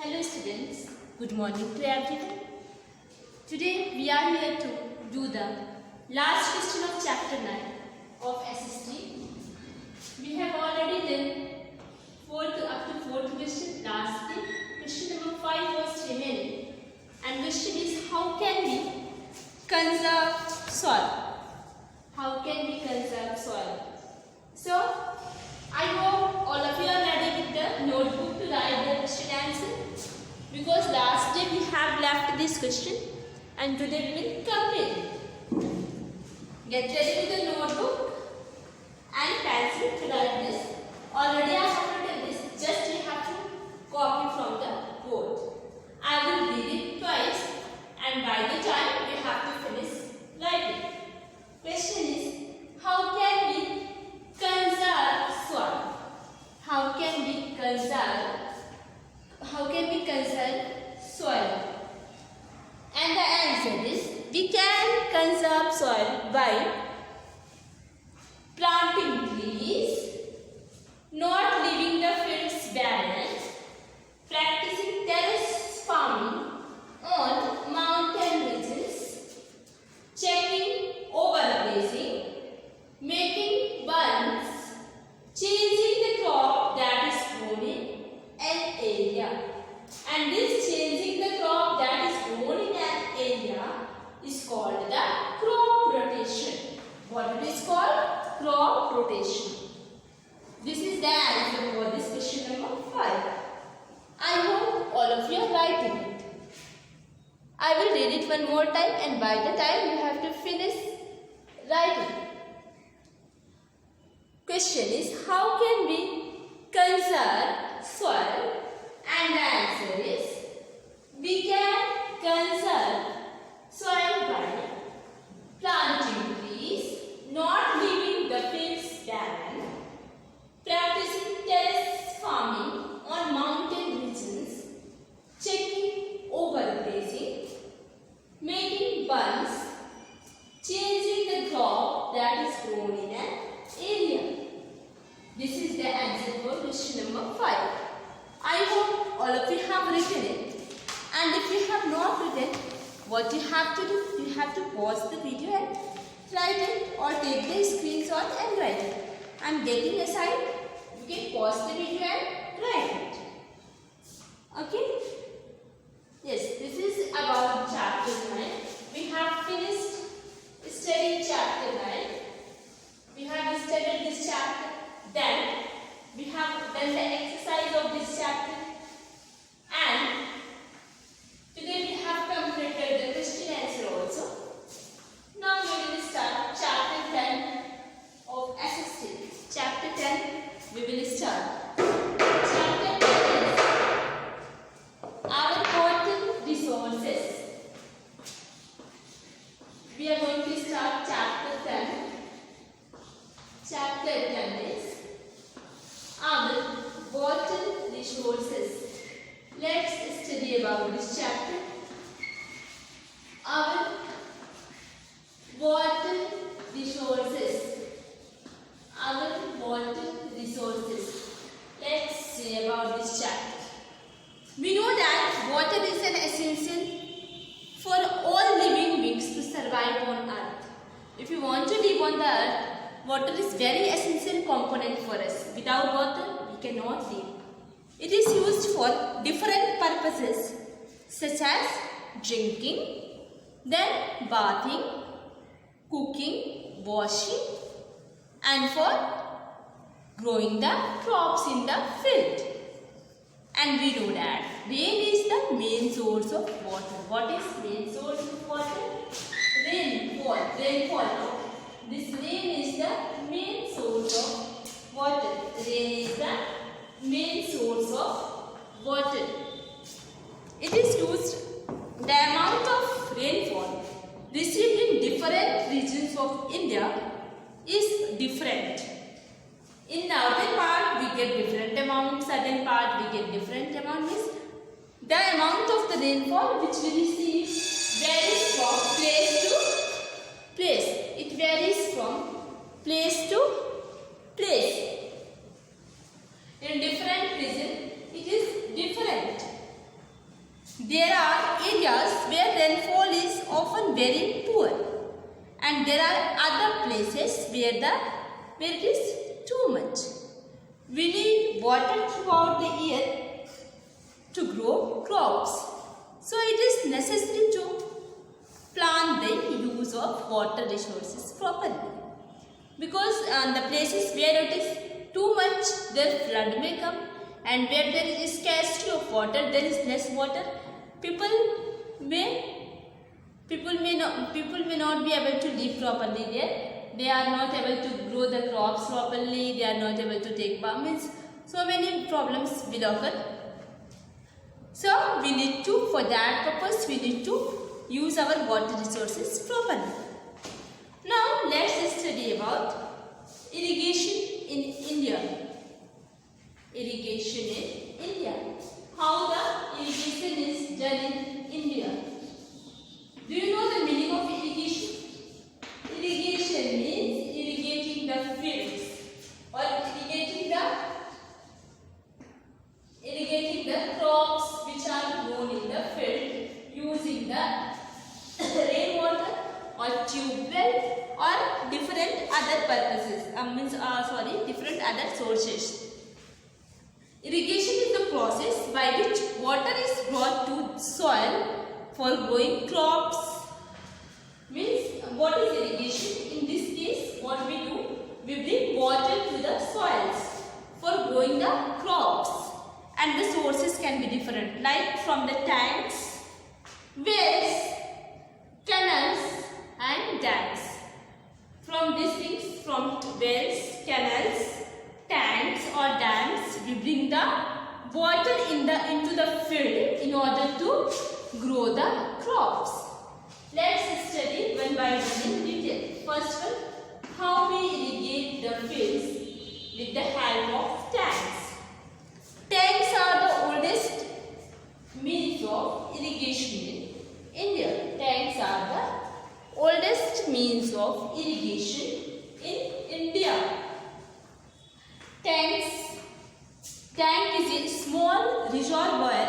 Hello students, good morning to everyone. Today we are here to do the last question of chapter 9 of SST. We have already done up to 4th question last day. Question number 5 was remaining, and question is how can we conserve soil? How can we conserve soil? So I hope all of you are ready with the notebook to write the question answer, because last day we have left this question and today we will complete it. Get ready with the notebook and pencil to write this. Already I have written this, just you have to copy from the board. I will read it twice and by the time you have to finish writing. Question is, how can we conserve soil? How can we conserve soil? And the answer is, we can conserve soil by planting trees, not leaving the fields barren, practicing terrace farming on mountain ridges, checking overgrazing, making bunds, changing the crop that is grown in an area. And this changing the crop that is grown in an area is called the crop rotation. What it is called? Crop rotation. This is the answer for this question number 5. I hope all of you are writing it. I will read it one more time and by the time you have to finish writing. Question is, how can we conserve soil? And the answer is, we can conserve soil by planting trees, not leaving the fields barren, practicing terrace farming on mountain regions, checking overgrazing, making bunds, changing the crop that is grown in an area. This is the answer for question number 5. I hope all of you have written it, and if you have not written, what you have to do, you have to pause the video and write it, or take the screenshot and write it. I am getting aside, you can pause the video and write it. Okay? Yes, this is about chapter 9. We have finished studying chapter 9. We have studied this chapter. Then we have done the exercise of this chapter, and today we have completed the question answer also. Now we will start chapter 10 of SST. Chapter 10 we will start. Chapter 10 is our water resources. We are going to start chapter 10. Chapter 10 is our water resources. Let's study about this chapter. Our water resources. Our water resources. Let's see about this chapter. We know that water is an essential for all living beings to survive on earth. If you want to live on the earth, water is very essential component for us. Without water, we cannot live. It is used for different purposes such as drinking, then bathing, cooking, washing, and for growing the crops in the field. And we know that rain is the main source of water. What is main source of water? Rainfall. No? This rain is the main source of water. Rain is the main source of water. It is used, the amount of rainfall received in different regions of India is different. In northern part we get different amount, southern part we get different amount. The amount of the rainfall which we receive varies from place to place. It varies from place to place. In different region it is different. there are areas where rainfall is often very poor, and there are other places where it is too much. We need water throughout the year to grow crops. So it is necessary to plan the use of water resources properly. Because the places where it is too much, there flood may come, and where there is scarcity of water, there is less water. People may not be able to live properly there. They are not able to grow the crops properly. They are not able to take baths. So many problems will occur. So we need to, for that purpose, we need to use our water resources properly. Now let's study about irrigation in India. Irrigation in India. How the irrigation is done in India. Do you know the meaning of irrigation? Irrigation means irrigating the fields or irrigating the crops which are grown in the field using the rainwater or tube well or different other purposes. Different other sources. Irrigation is the process by which water is brought to soil for growing crops. Means what is irrigation? In this case, what we do, we bring water to the soils for growing the crops. And the sources can be different, like from the tanks, wells, canals and dams. From these things, from wells, canals, tanks or dams, we bring the water into the field in order to grow the crops. Let's study one by one in detail. First one, how we irrigate the fields with the help of tanks. Tanks are the oldest means of irrigation in India. Tanks are the oldest means of irrigation in India. Tank is a small reservoir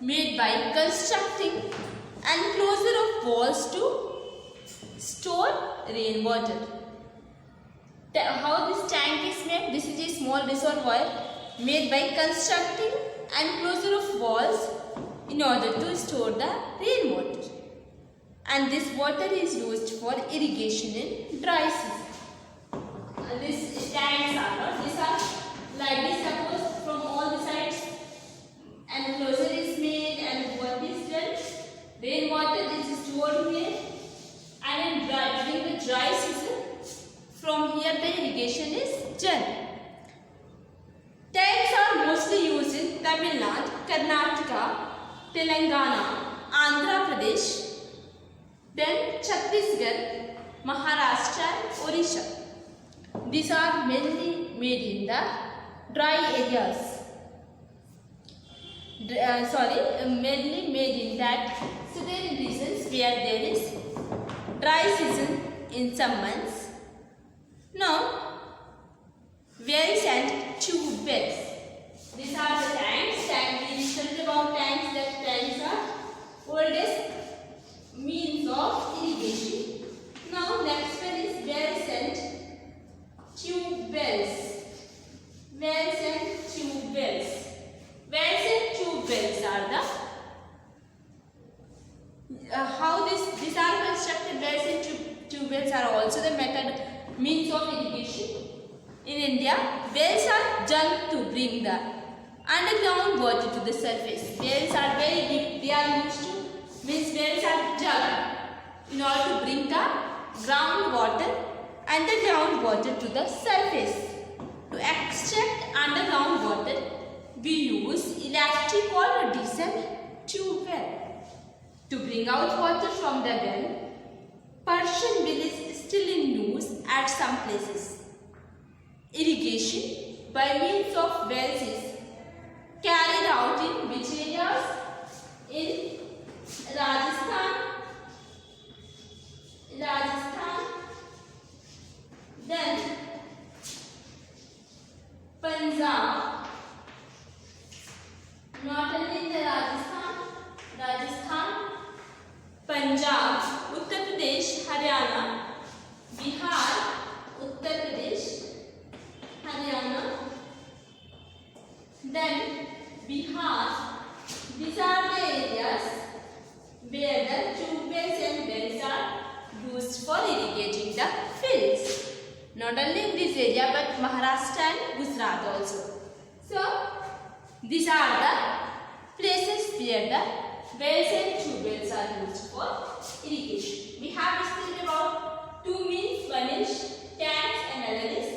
made by constructing an enclosure of walls to store rainwater. How this tank is made? This is a small reservoir made by constructing an enclosure of walls in order to store the rainwater. And this water is used for irrigation in dry season. These tanks are not, these are like this. Suppose from all the sides an enclosure is made, and what is done, rainwater is stored here, and during the dry season, from here the irrigation is done. Tanks are mostly used in Tamil Nadu, Karnataka, Telangana, Andhra Pradesh, then Chhattisgarh, Maharashtra and Orissa. These are mainly made in the dry areas. Mainly made in that certain regions where there is dry season in some months. Now, wells and tube wells. These are the tanks. We studied about tanks. That tanks are oldest means of irrigation. Now, next one is wells and tube wells. Wells and tube wells. Wells and tube wells are the how these are constructed. Wells and tube wells are also the means of irrigation in India. Wells are dug to bring the underground water to the surface. Wells are very deep. They are used to wells are dug in order to bring the underground water to the surface. To extract underground water, we use electric or diesel tube well. To bring out water from the well, Persian well is still in use at some places. Irrigation by means of wells is carried out in which areas? In Rajasthan, then Punjab, not only in the Rajasthan Haryana, Bihar, Uttar Pradesh, Haryana, then Bihar. These are the areas where the tube wells and wells are used for irrigating the fields. Not only in this area but Maharashtra and Gujarat also. So these are the places where the wells and tube wells are used for irrigation. We have studied about two means. One is tanks and other is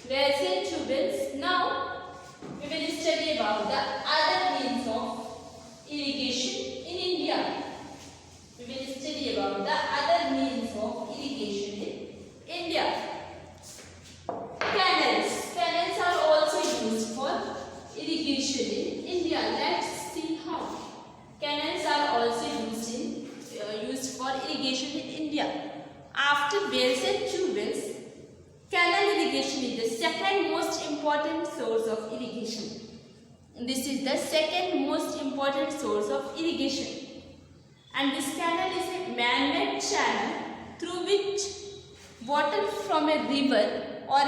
wells and tube wells. Now we will study about the other means of irrigation in India. We will study about the other means of irrigation in India. Canals. Canals are also used for irrigation in India. Let's see how. Canals are also used for irrigation in India. After wells and tube wells, canal irrigation is the second most important source of irrigation. This is the second most important source of irrigation. And this canal is a man-made channel through which water from a river or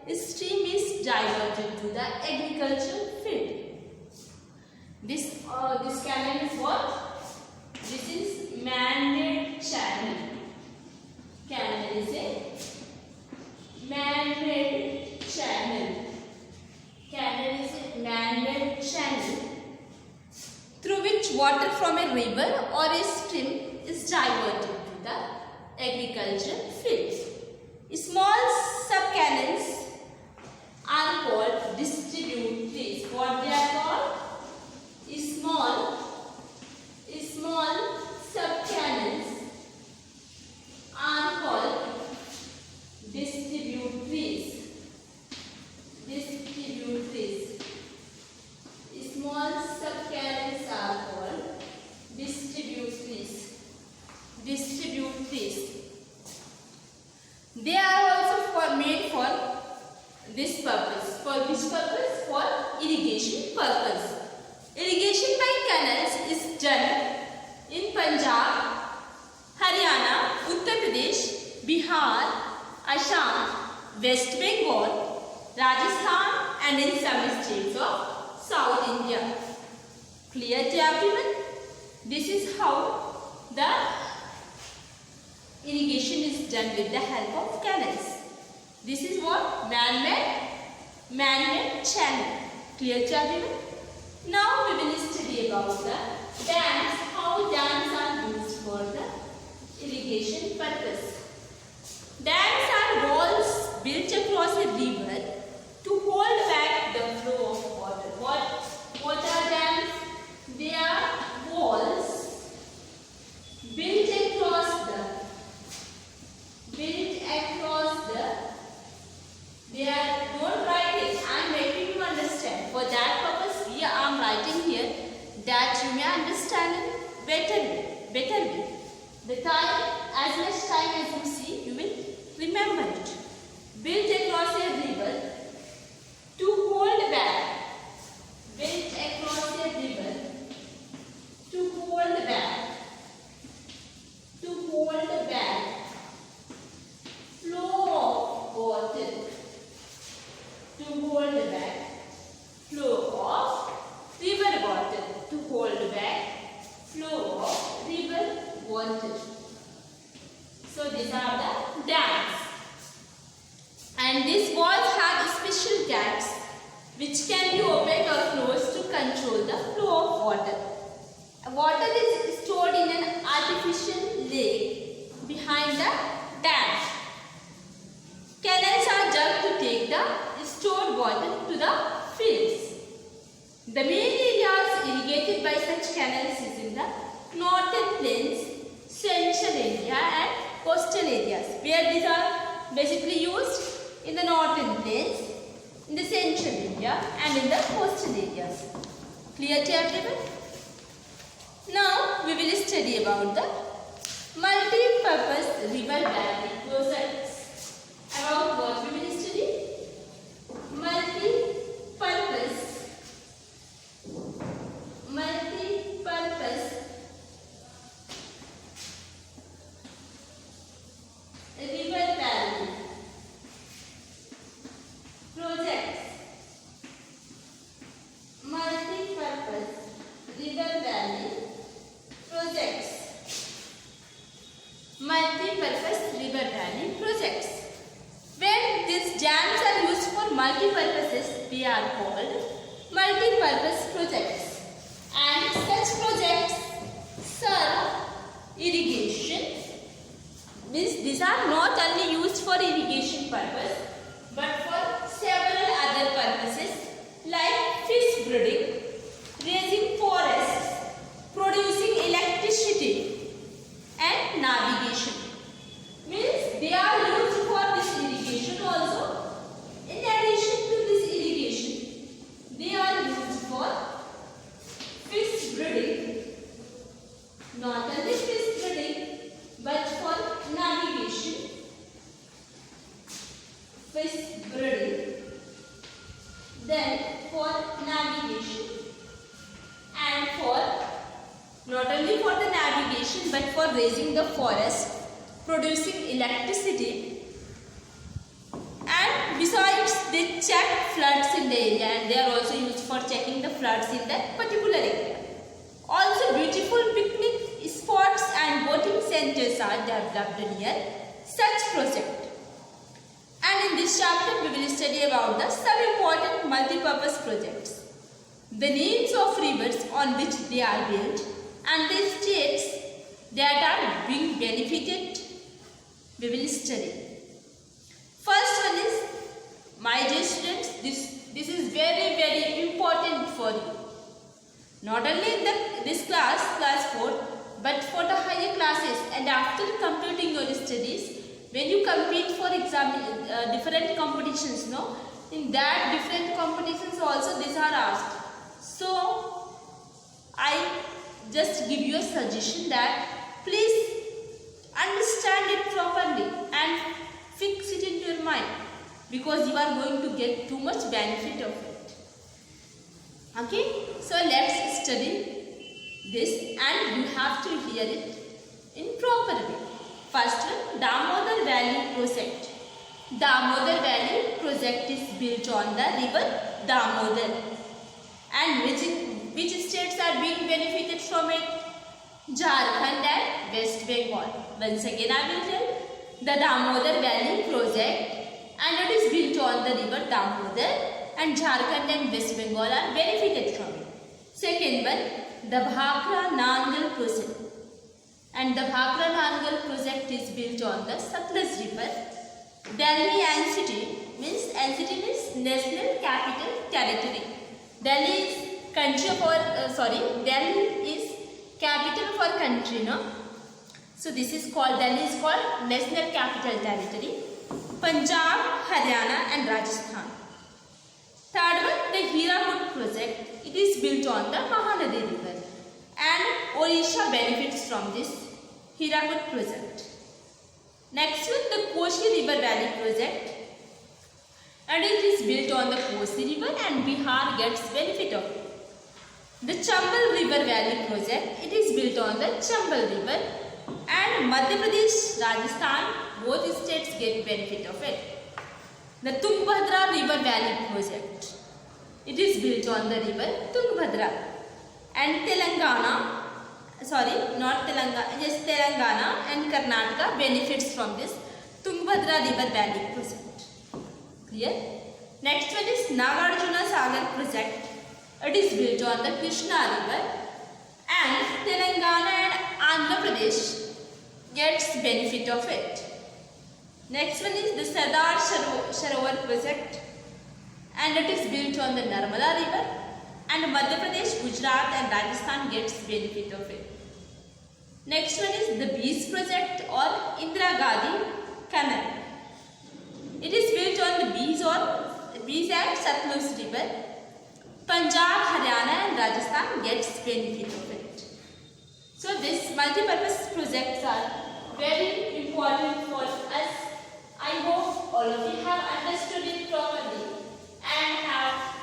a stream is diverted to the agricultural field. This canal is what? This is man-made channel. Canal is a man-made channel. Canal is a man-made channel through which water from a river or a stream is diverted to the agricultural fields. Small sub-canals are called distributaries. What they are called? Small sub-canals are called distributaries. Small sub-canals are called distributaries. They are also made for this purpose. For which purpose? For irrigation purpose. Irrigation by canals is done in Punjab, Haryana, Uttar Pradesh, Bihar, Assam, West Bengal, Rajasthan and in some states of South India. Clear to everyone? This is how the irrigation is done with the help of canals. This is what? Man-made channel. Clear to everyone? Now we will study about the dams. How dams are used for the irrigation purpose. Dams are walls built across a river to hold back the flow of water. What are dams? They are walls built across the don't write it. I am making you understand. For that purpose I am writing here that you may understand it better way. The time, as much time as you see, you will remember it. Built across a river to hold back. Built across a river to hold back. Flow of water. To hold back flow of river water. To hold back flow of river water. So these are the dams. And these walls have special gaps which can be opened or closed to control the flow of water. Water is stored in an artificial lake behind the dam. Canals are dug to take the stored water to the fields. The main areas irrigated by such canals is in the northern plains, central India and coastal areas. Where these are basically used? In the northern plains, in the central India and in the coastal areas. Clear to everyone? Now we will study about the multi-purpose river valley projects. About what we will study? Multi-purpose called multi-purpose projects, and such projects serve irrigation. Means these are not only used for irrigation purpose but for several other purposes like fish breeding, raising forests, producing electricity and navigation. Means they are used for this irrigation also. In addition to this irrigation, they are used for fish breeding. Not only fish breeding but for navigation. Fish breeding. Then for navigation and for not only for the navigation but for raising the forest, producing electricity, and besides they check floods in the area, and they are also used for checking the floods in that particular area. Also beautiful picnic spots and boating centers are developed near such project. And in this chapter we will study about the some important multi-purpose projects, the names of rivers on which they are built, and the states that are being benefited we will study. First one is, my dear students, this is very important for you. Not only in this class 4, but for the higher classes, and after completing your studies, when you compete for different competitions, in that different competitions also these are asked. So I just give you a suggestion that please understand it properly and fix it into your mind, because you are going to get too much benefit of it. Okay, so let's study this, and you have to hear it in proper way. First one, Damodar Valley project. Damodar Valley project is built on the river Damodar. And which states are being benefited from it? Jharkhand and West Bengal. Once again I will tell, the Damodar Valley project, and it is built on the river Damodar, and Jharkhand and West Bengal are benefited from it. Second one, the Bhakra Nangal project, and the Bhakra Nangal project is built on the Satluj river. Delhi NCT means National Capital Territory. Delhi is Delhi is capital for country, no? So this is called, Delhi is called National Capital Territory. Punjab, Haryana and Rajasthan. Third one, the Hirakud project. It is built on the Mahanadi river, and Odisha benefits from this Hirakud project. Next one, the Koshi River Valley project, and it is built on the Kosi river, and Bihar gets benefit of it. The Chambal River Valley project, it is built on the Chambal river, and Madhya Pradesh, Rajasthan, both states get benefit of it. The Tungabhadra River Valley project, it is built on the river Tungabhadra, and Telangana and Karnataka benefits from this Tungabhadra River Valley project. Clear? Next one is Nagarjuna Sagar project. It is built on the Krishna river, and Telangana and Andhra Pradesh gets benefit of it. Next one is the Sardar Sarovar project, and it is built on the Narmada river, and Madhya Pradesh, Gujarat and Rajasthan gets benefit of it. Next one is the Bees project or Indira Gandhi Canal. It is built on the Bees and Satluj river. Punjab, Haryana and Rajasthan gets benefit of it. So these multi-purpose projects are very important for us. I hope all of you have understood it properly and have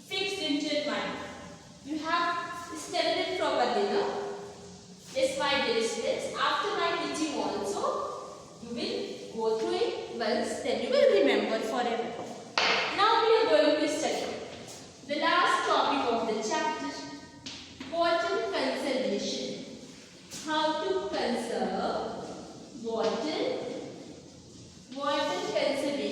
fixed into your mind. You have studied it properly, no? Yes, my dear students, after my teaching also, you will go through it once, then you will remember forever.